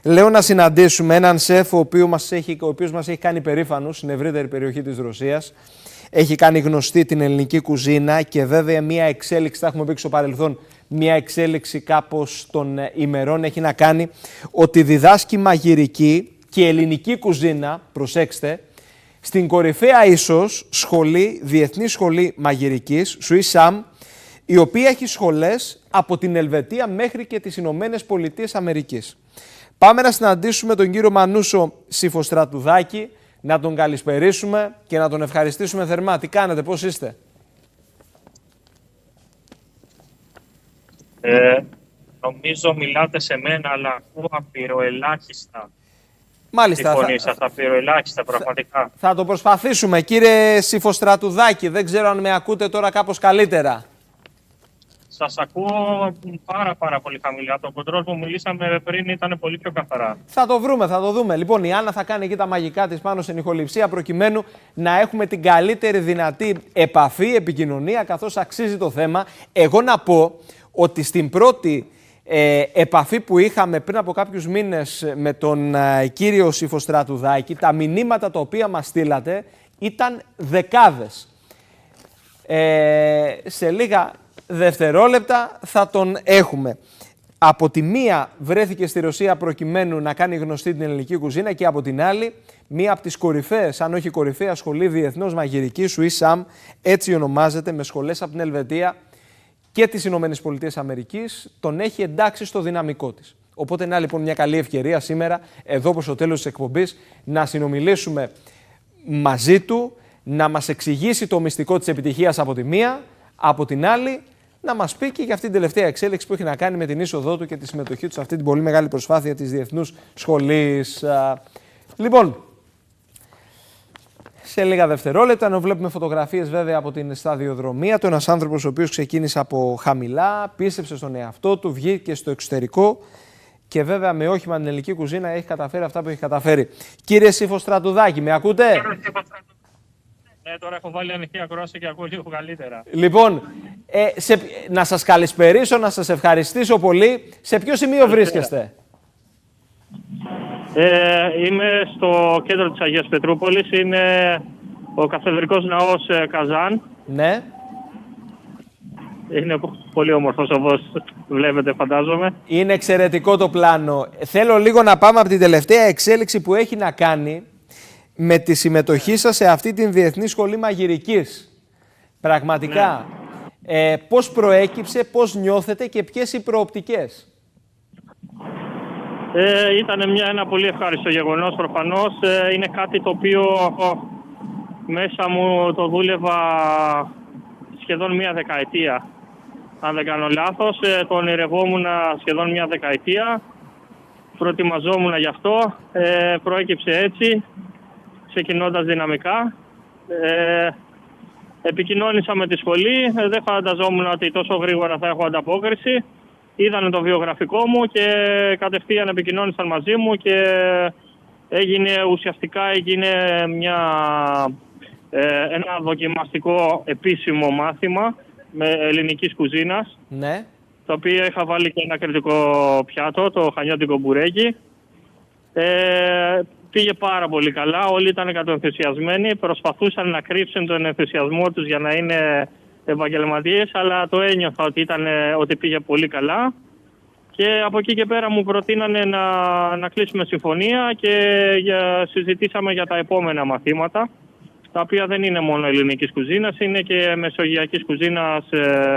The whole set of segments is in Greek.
Λέω να συναντήσουμε έναν σεφ ο οποίος μας έχει κάνει περήφανους στην ευρύτερη περιοχή της Ρωσίας. Έχει κάνει γνωστή την ελληνική κουζίνα και βέβαια μια εξέλιξη, θα έχουμε πει στο παρελθόν, μια εξέλιξη κάπως των ημερών έχει να κάνει ότι διδάσκει μαγειρική και ελληνική κουζίνα, προσέξτε, στην κορυφαία ίσως σχολή, Διεθνή Σχολή Μαγειρικής, Swiss, η οποία έχει σχολές από την Ελβετία μέχρι και τις Ηνωμένες Πολιτείες Αμερικής. Πάμε να συναντήσουμε τον κύριο Μανούσο Συφοστρατουδάκη, να τον καλησπερίσουμε και να τον ευχαριστήσουμε θερμά. Τι κάνετε, πώς είστε? Νομίζω μιλάτε σε μένα, αλλά ακούω απειροελάχιστα. Μάλιστα. Τη φωνή σας, απειροελάχιστα πραγματικά. Θα το προσπαθήσουμε. Κύριε Συφοστρατουδάκη, δεν ξέρω αν με ακούτε τώρα κάπως καλύτερα. Σας ακούω πάρα πολύ χαμηλά. Το κοντρόλ που μιλήσαμε πριν ήταν πολύ πιο καθαρά. Θα το δούμε. Λοιπόν, η Άννα θα κάνει εκεί τα μαγικά της πάνω στην ηχοληψία προκειμένου να έχουμε την καλύτερη δυνατή επαφή, επικοινωνία, καθώς αξίζει το θέμα. Εγώ να πω ότι στην πρώτη επαφή που είχαμε πριν από κάποιους μήνες με τον κύριο Συφοστρατουδάκη, τα μηνύματα τα οποία μας στείλατε ήταν δεκάδες. Σε λίγα δευτερόλεπτα θα τον έχουμε. Από τη μία βρέθηκε στη Ρωσία προκειμένου να κάνει γνωστή την ελληνική κουζίνα και από την άλλη μία από τις κορυφαίες, αν όχι κορυφαία σχολή διεθνώς μαγειρικής, Swiss, έτσι ονομάζεται, με σχολές από την Ελβετία και τις Ηνωμένες Πολιτείες Αμερικής, τον έχει εντάξει στο δυναμικό της. Οπότε είναι λοιπόν μια καλή ευκαιρία σήμερα, εδώ προς το τέλος της εκπομπής, να συνομιλήσουμε μαζί του, να μας εξηγήσει το μυστικό της επιτυχίας από τη μία, από την άλλη να μας πει και για αυτή την τελευταία εξέλιξη που έχει να κάνει με την είσοδό του και τη συμμετοχή του σε αυτή την πολύ μεγάλη προσπάθεια της Διεθνούς Σχολής. Λοιπόν, σε λίγα δευτερόλεπτα, ενώ βλέπουμε φωτογραφίες βέβαια από την σταδιοδρομία του, ένας άνθρωπος ο οποίος ξεκίνησε από χαμηλά, πίστεψε στον εαυτό του, βγήκε στο εξωτερικό και βέβαια με όχημα την ελληνική κουζίνα έχει καταφέρει αυτά που έχει καταφέρει. Κύριε Συφοστρατουδάκη, με ακούτε? Ναι, τώρα έχω βάλει ανοιχτή ακρόαση και ακούω λίγο καλύτερα. Λοιπόν, να σας καλησπερίσω, να σας ευχαριστήσω πολύ. Σε ποιο σημείο βρίσκεστε? Είμαι στο κέντρο της Αγίας Πετρούπολης. Είναι ο Καθεδρικός Ναός Καζάν. Ναι. Είναι πολύ όμορφος όπως βλέπετε, φαντάζομαι. Είναι εξαιρετικό το πλάνο. Θέλω λίγο να πάμε από την τελευταία εξέλιξη που έχει να κάνει με τη συμμετοχή σας σε αυτή την Διεθνή Σχολή Μαγειρικής. Πραγματικά, ναι. Πώς προέκυψε, πώς νιώθετε και ποιες οι προοπτικές? Ήταν ένα πολύ ευχάριστο γεγονός προφανώς. Είναι κάτι το οποίο μέσα μου το δούλευα σχεδόν μία δεκαετία. Αν δεν κάνω λάθος, το ονειρευόμουν σχεδόν μία δεκαετία. Προετοιμαζόμουν γι' αυτό. Προέκυψε έτσι, ξεκινώντας δυναμικά. Επικοινώνησα με τη σχολή, δεν φανταζόμουν ότι τόσο γρήγορα θα έχω ανταπόκριση. Είδανε το βιογραφικό μου και κατευθείαν επικοινώνησαν μαζί μου και ουσιαστικά έγινε ένα δοκιμαστικό επίσημο μάθημα με ελληνικής κουζίνας. Ναι. Το οποίο είχα βάλει και ένα κριτικό πιάτο, το χανιώτικο μπουρέκι. Πήγε πάρα πολύ καλά, όλοι ήταν κατοενθουσιασμένοι, προσπαθούσαν να κρύψουν τον ενθουσιασμό τους για να είναι επαγγελματίες, αλλά το ένιωθα ότι πήγε πολύ καλά και από εκεί και πέρα μου προτείνανε να κλείσουμε συμφωνία και συζητήσαμε για τα επόμενα μαθήματα, τα οποία δεν είναι μόνο ελληνικής κουζίνας, είναι και μεσογειακής κουζίνας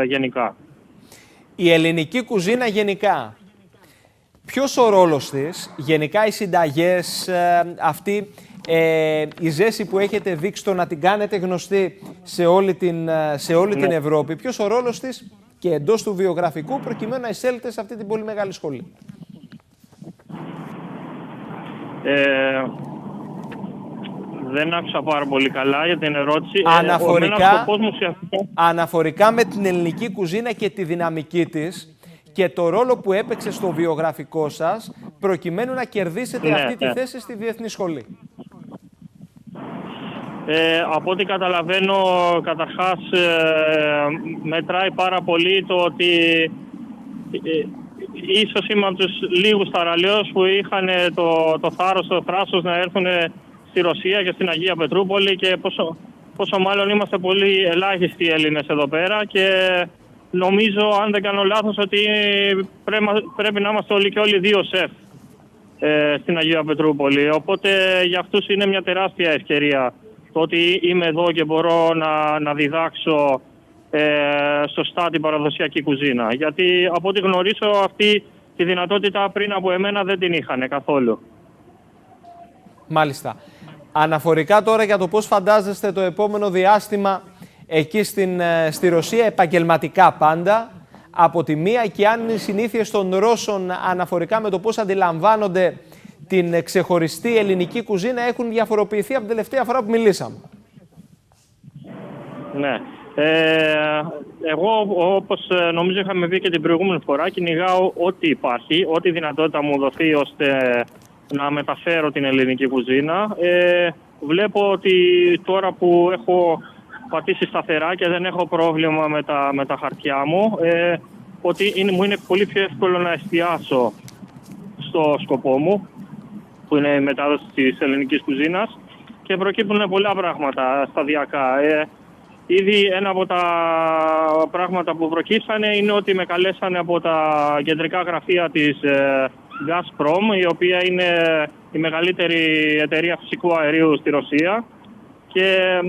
γενικά. Η ελληνική κουζίνα γενικά. Ποιος ο ρόλος της, γενικά οι συνταγές, αυτή η ζέση που έχετε δείξει το να την κάνετε γνωστή σε όλη την Ευρώπη, ποιος ο ρόλος της και εντός του βιογραφικού προκειμένου να εισέλθετε σε αυτή την πολύ μεγάλη σχολή? Δεν άκουσα πάρα πολύ καλά για την ερώτηση. Αναφορικά με την ελληνική κουζίνα και τη δυναμική της, και το ρόλο που έπαιξε στο βιογραφικό σας προκειμένου να κερδίσετε αυτή τη θέση στη Διεθνή Σχολή. Από ό,τι καταλαβαίνω, καταρχάς μετράει πάρα πολύ το ότι ίσως είμαι από τους λίγους θαραλέους που είχαν το θάρρος, το θράσος να έρθουν στη Ρωσία και στην Αγία Πετρούπολη, και πόσο μάλλον είμαστε πολύ ελάχιστοι Έλληνες εδώ πέρα, και νομίζω, αν δεν κάνω λάθος, ότι πρέπει να είμαστε όλοι και όλοι 2 σεφ στην Αγία Πετρούπολη. Οπότε για αυτούς είναι μια τεράστια ευκαιρία το ότι είμαι εδώ και μπορώ να διδάξω σωστά την παραδοσιακή κουζίνα. Γιατί από ό,τι γνωρίζω, αυτή τη δυνατότητα πριν από εμένα δεν την είχαν καθόλου. Μάλιστα. Αναφορικά τώρα για το πώς φαντάζεστε το επόμενο διάστημα εκεί στη Ρωσία, επαγγελματικά πάντα, από τη μία, και αν οι συνήθειες των Ρώσων αναφορικά με το πώς αντιλαμβάνονται την ξεχωριστή ελληνική κουζίνα έχουν διαφοροποιηθεί από την τελευταία φορά που μιλήσαμε. Ναι. Εγώ, όπως νομίζω είχαμε πει και την προηγούμενη φορά, κυνηγάω ό,τι υπάρχει, ό,τι δυνατότητα μου δοθεί ώστε να μεταφέρω την ελληνική κουζίνα. Βλέπω ότι τώρα που έχω πατήσει σταθερά και δεν έχω πρόβλημα με τα χαρτιά μου, ότι μου είναι πολύ πιο εύκολο να εστιάσω στο σκοπό μου, που είναι η μετάδοση της ελληνικής κουζίνας, και προκύπτουν πολλά πράγματα σταδιακά. Ήδη ένα από τα πράγματα που προκύψανε είναι ότι με καλέσανε από τα κεντρικά γραφεία της Gazprom, η οποία είναι η μεγαλύτερη εταιρεία φυσικού αερίου στη Ρωσία, και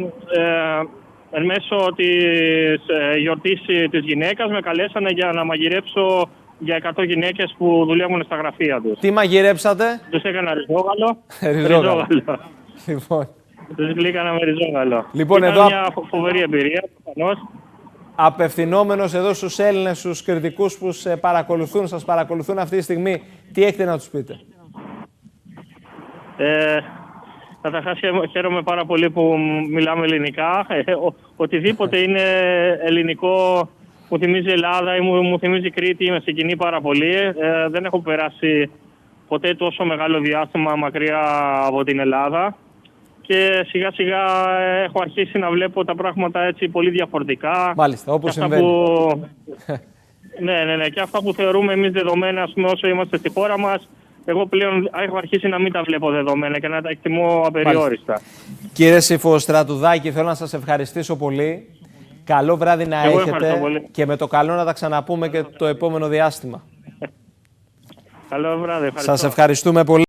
εν μέσω της γιορτής της γυναίκας με καλέσανε για να μαγειρέψω για 100 γυναίκες που δουλεύουν στα γραφεία τους. Τι μαγειρέψατε? Τους έκανα ριζόγαλο. Ριζόγαλο. Λοιπόν. Τους γλύκανα με ριζόγαλο. Λοιπόν, ήταν εδώ μια φοβερή εμπειρία, προφανώς. Απευθυνόμενος εδώ στους Έλληνες, στους κριτικούς που σας παρακολουθούν αυτή τη στιγμή, τι έχετε να τους πείτε? Καταρχάς, χαίρομαι πάρα πολύ που μιλάμε ελληνικά. Οτιδήποτε είναι ελληνικό μου θυμίζει Ελλάδα ή μου θυμίζει Κρήτη, με συγκινεί πάρα πολύ. Δεν έχω περάσει ποτέ τόσο μεγάλο διάστημα μακριά από την Ελλάδα. Και σιγά σιγά έχω αρχίσει να βλέπω τα πράγματα έτσι πολύ διαφορετικά. Μάλιστα, όπως συμβαίνει. Ναι. Και αυτά που θεωρούμε εμείς δεδομένα, ας πούμε, όσο είμαστε στη χώρα μας, εγώ πλέον έχω αρχίσει να μην τα βλέπω δεδομένα και να τα εκτιμώ απεριόριστα. Μάλιστα. Κύριε Συφωστρατουδάκη, θέλω να σας ευχαριστήσω πολύ. Καλό βράδυ να έχετε και με το καλό να τα ξαναπούμε και το επόμενο διάστημα. Καλό βράδυ. Ευχαριστώ. Σας ευχαριστούμε πολύ.